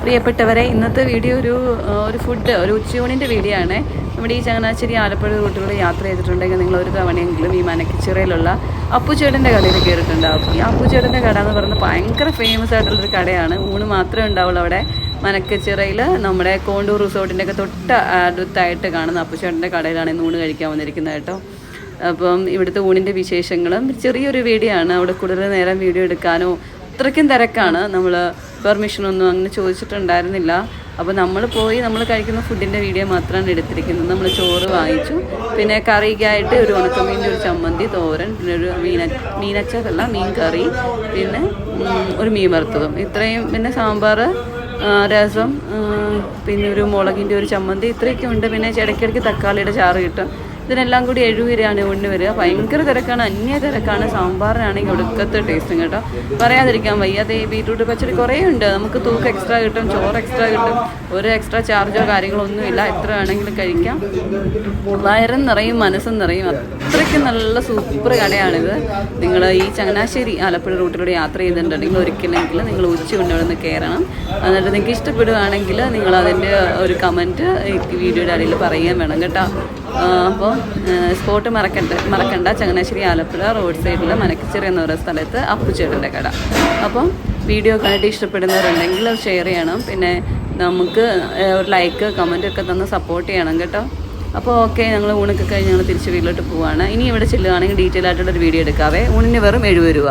പ്രിയപ്പെട്ടവരെ, ഇന്നത്തെ വീഡിയോ ഒരു ഫുഡ്, ഒരു ഉച്ചയൂണിൻ്റെ വീഡിയോ ആണ്. നമ്മുടെ ഈ ചങ്ങനാശ്ശേരി ആലപ്പുഴ റൂട്ടിലൂടെ യാത്ര ചെയ്തിട്ടുണ്ടെങ്കിൽ നിങ്ങൾ ഒരു തവണയെങ്കിലും ഈ മനക്കിച്ചിറയിലുള്ള അപ്പുചേട്ടൻ്റെ കടയിൽ കയറിയിട്ടുണ്ടാവും. ഈ അപ്പുചേട്ടൻ്റെ കട എന്ന് പറയുന്നത് ഭയങ്കര ഫേമസ് ആയിട്ടുള്ളൊരു കടയാണ്. ഊണ് മാത്രമേ ഉണ്ടാവുള്ളൂ അവിടെ. മനക്കച്ചിറയിൽ നമ്മുടെ കോണ്ടൂർ റിസോർട്ടിൻ്റെ ഒക്കെ അടുത്തായിട്ട് കാണുന്ന അപ്പുചേട്ടൻ്റെ കടയിലാണ് ഇന്ന് ഊണ് കഴിക്കാൻ വന്നിരിക്കുന്നത് കേട്ടോ. അപ്പം ഇവിടുത്തെ ഊണിൻ്റെ വിശേഷങ്ങളും ചെറിയൊരു വീഡിയോ ആണ്. അവിടെ കൂടുതൽ നേരം വീഡിയോ എടുക്കാനോ അത്രയ്ക്കും തിരക്കാണ്. നമ്മൾ പെർമിഷനൊന്നും അങ്ങനെ ചോദിച്ചിട്ടുണ്ടായിരുന്നില്ല. അപ്പോൾ നമ്മൾ കഴിക്കുന്ന ഫുഡിൻ്റെ വീഡിയോ മാത്രമാണ് എടുത്തിരിക്കുന്നത്. നമ്മൾ ചോറ് വാങ്ങിച്ചു, പിന്നെ കറിക്കായിട്ട് ഒരു ഉണക്കമീൻ്റെ ഒരു ചമ്മന്തി, തോരൻ, പിന്നെ ഒരു മീനച്ചതല്ല മീൻ കറി, പിന്നെ ഒരു മീൻ വറുത്തതും, ഇത്രയും, പിന്നെ സാമ്പാർ, രസം, പിന്നെ ഒരു മുളകിൻ്റെ ഒരു ചമ്മന്തി, ഇത്രയൊക്കെ ഉണ്ട്. പിന്നെ ഇടയ്ക്കിടയ്ക്ക് തക്കാളിയുടെ ചാറ് കിട്ടും. ഇതിനെല്ലാം കൂടി 70 രൂപയാണ് ഊണിന് വരിക. ഭയങ്കര തിരക്കാണ്, അന്യ തിരക്കാണ്. സാമ്പാറിനാണെങ്കിൽ ഒടുക്കത്തെ ടേസ്റ്റും കേട്ടോ, പറയാതിരിക്കാൻ വയ്യ. അത് ഈ ബീറ്റ്റൂട്ട് പച്ചടി കുറേ ഉണ്ട്. നമുക്ക് തൂക്ക് എക്സ്ട്രാ കിട്ടും, ചോറ് എക്സ്ട്രാ കിട്ടും. ഒരു എക്സ്ട്രാ ചാർജോ കാര്യങ്ങളോ ഒന്നുമില്ല. എത്ര വേണമെങ്കിലും കഴിക്കാം. വയറും നിറയും മനസ്സും നിറയും. അത്രയ്ക്ക് നല്ല സൂപ്പർ കടയാണിത്. നിങ്ങൾ ഈ ചങ്ങനാശ്ശേരി ആലപ്പുഴ റൂട്ടിലൂടെ യാത്ര ചെയ്തിട്ടുണ്ടെങ്കിൽ ഒരിക്കലെങ്കിലും നിങ്ങൾ ഉച്ചകൊണ്ട് അവിടെ നിന്ന് കയറണം. എന്നിട്ട് നിങ്ങൾക്ക് ഇഷ്ടപ്പെടുകയാണെങ്കിൽ നിങ്ങൾ അതിൻ്റെ ഒരു കമൻറ്റ് വീഡിയോയുടെ അടിയിൽ പറയാൻ വേണം കേട്ടോ. അപ്പോൾ സ്പോട്ട് മറക്കണ്ട. ചങ്ങനാശ്ശേരി ആലപ്പുഴ റോഡ് സൈഡിൽ മനക്കിച്ചിറ എന്ന് പറയുന്ന സ്ഥലത്ത് അപ്പുചേട്ടൻ്റെ കട. അപ്പം വീഡിയോ കണ്ടിട്ട് ഇഷ്ടപ്പെടുന്നവരുണ്ടെങ്കിൽ അത് ഷെയർ ചെയ്യണം. പിന്നെ നമുക്ക് ഒരു ലൈക്ക് കമൻ്റ് ഒക്കെ തന്ന് സപ്പോർട്ട് ചെയ്യണം കേട്ടോ. അപ്പോൾ ഓക്കെ, ഞങ്ങൾ ഊണൊക്കെ കഴിഞ്ഞ് ഞങ്ങൾ തിരിച്ച് വീട്ടിലോട്ട് പോവുകയാണ്. ഇനി ഇവിടെ ചെല്ലുകയാണെങ്കിൽ ഡീറ്റെയിൽ ആയിട്ടുള്ളൊരു വീഡിയോ എടുക്കാവേ. ഊണിന് വെറും 70 രൂപ.